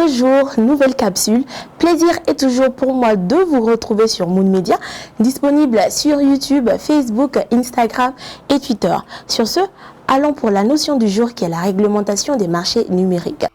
Nouveau jour, nouvelle capsule. Plaisir est toujours pour moi de vous retrouver sur Moon Media, disponible sur YouTube, Facebook, Instagram et Twitter. Sur ce, allons pour la notion du jour qui est la réglementation des marchés numériques.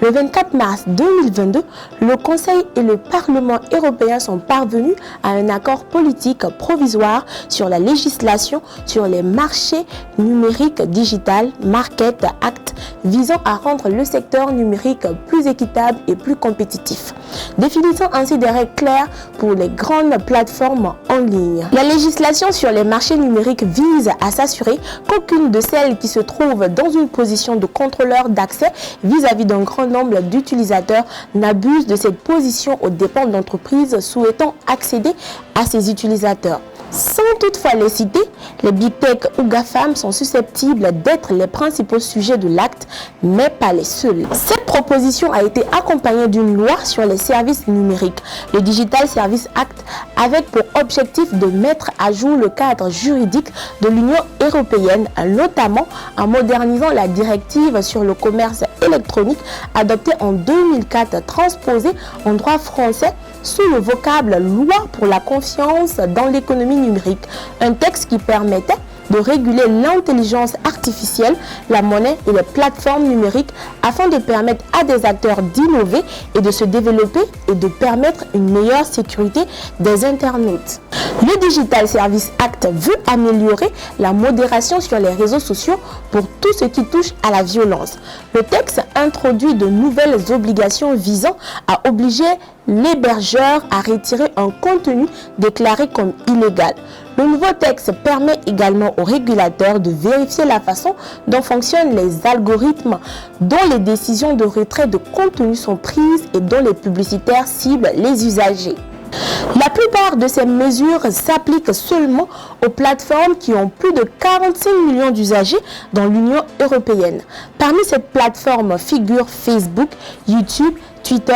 Le 24 mars 2022, le Conseil et le Parlement européen sont parvenus à un accord politique provisoire sur la législation sur les marchés numériques digital Market Act visant à rendre le secteur numérique plus équitable et plus compétitif, définissant ainsi des règles claires pour les grandes plateformes en ligne. La législation sur les marchés numériques vise à s'assurer qu'aucune de celles qui se trouvent dans une position de contrôleur d'accès vis-à-vis d'un grand nombre d'utilisateurs n'abuse de cette position aux dépens d'entreprises souhaitant accéder à ces utilisateurs. Sans toutefois les citer, les Big Tech ou GAFAM sont susceptibles d'être les principaux sujets de l'acte, mais pas les seuls. Cette proposition a été accompagnée d'une loi sur les services numériques, le Digital Services Act, avec pour objectif de mettre à jour le cadre juridique de l'Union européenne, notamment en modernisant la directive sur le commerce électronique adoptée en 2004, transposée en droit français sous le vocable loi pour la confiance dans l'économie numérique, un texte qui permettait de réguler l'intelligence artificielle, la monnaie et les plateformes numériques afin de permettre à des acteurs d'innover et de se développer et de permettre une meilleure sécurité des internautes. Le Digital Services Act veut améliorer la modération sur les réseaux sociaux pour tout ce qui touche à la violence. Le texte introduit de nouvelles obligations visant à obliger l'hébergeur à retirer un contenu déclaré comme illégal. Le nouveau texte permet également aux régulateurs de vérifier la façon dont fonctionnent les algorithmes, dont les décisions de retrait de contenu sont prises et dont les publicitaires ciblent les usagers. La plupart de ces mesures s'appliquent seulement aux plateformes qui ont plus de 45 millions d'usagers dans l'Union européenne. Parmi ces plateformes figurent Facebook, YouTube, Twitter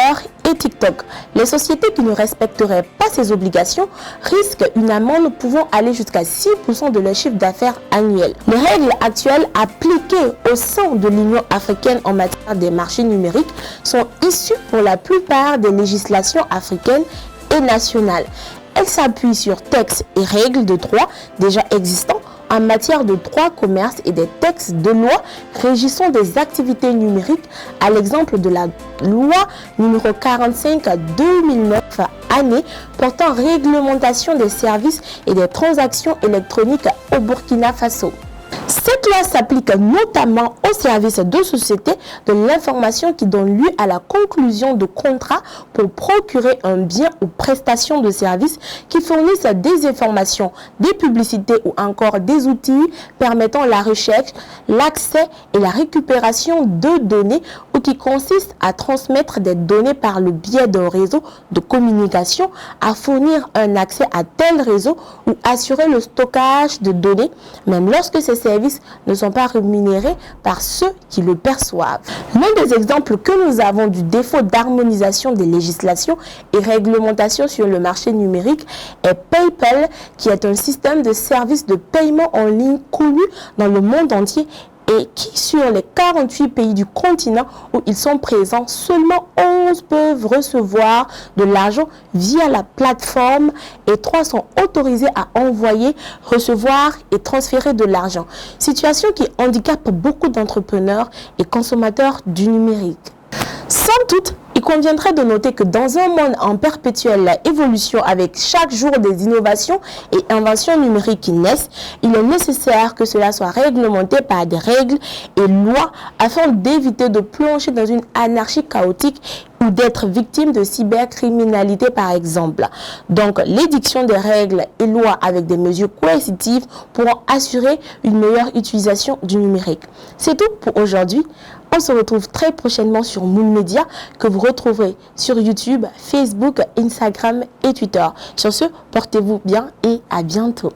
et TikTok. Les sociétés qui ne respecteraient pas ces obligations risquent une amende pouvant aller jusqu'à 6% de leur chiffre d'affaires annuel. Les règles actuelles appliquées au sein de l'Union africaine en matière des marchés numériques sont issues pour la plupart des législations africaines et nationales. Elle s'appuie sur textes et règles de droit déjà existants en matière de droit commerce et des textes de loi régissant des activités numériques, à l'exemple de la loi numéro 45/2009 année portant réglementation des services et des transactions électroniques au Burkina Faso. Cette loi s'applique notamment aux services de société de l'information qui donnent lieu à la conclusion de contrats pour procurer un bien ou prestation de services qui fournissent des informations, des publicités ou encore des outils permettant la recherche, l'accès et la récupération de données ou qui consistent à transmettre des données par le biais d'un réseau de communication, à fournir un accès à tel réseau ou assurer le stockage de données, même lorsque ces services ne sont pas rémunérés par ceux qui le perçoivent. L'un des exemples que nous avons du défaut d'harmonisation des législations et réglementations sur le marché numérique est PayPal, qui est un système de services de paiement en ligne connu dans le monde entier et qui, sur les 48 pays du continent où ils sont présents, seulement 11 peuvent recevoir de l'argent via la plateforme et 3 sont autorisés à envoyer, recevoir et transférer de l'argent. Situation qui handicape beaucoup d'entrepreneurs et consommateurs du numérique. Sans doute, il conviendrait de noter que dans un monde en perpétuelle évolution avec chaque jour des innovations et inventions numériques qui naissent, il est nécessaire que cela soit réglementé par des règles et lois afin d'éviter de plonger dans une anarchie chaotique ou d'être victime de cybercriminalité par exemple. Donc, l'édiction des règles et lois avec des mesures coercitives pourront assurer une meilleure utilisation du numérique. C'est tout pour aujourd'hui. On se retrouve très prochainement sur Moon Media que vous retrouverez sur YouTube, Facebook, Instagram et Twitter. Sur ce, portez-vous bien et à bientôt.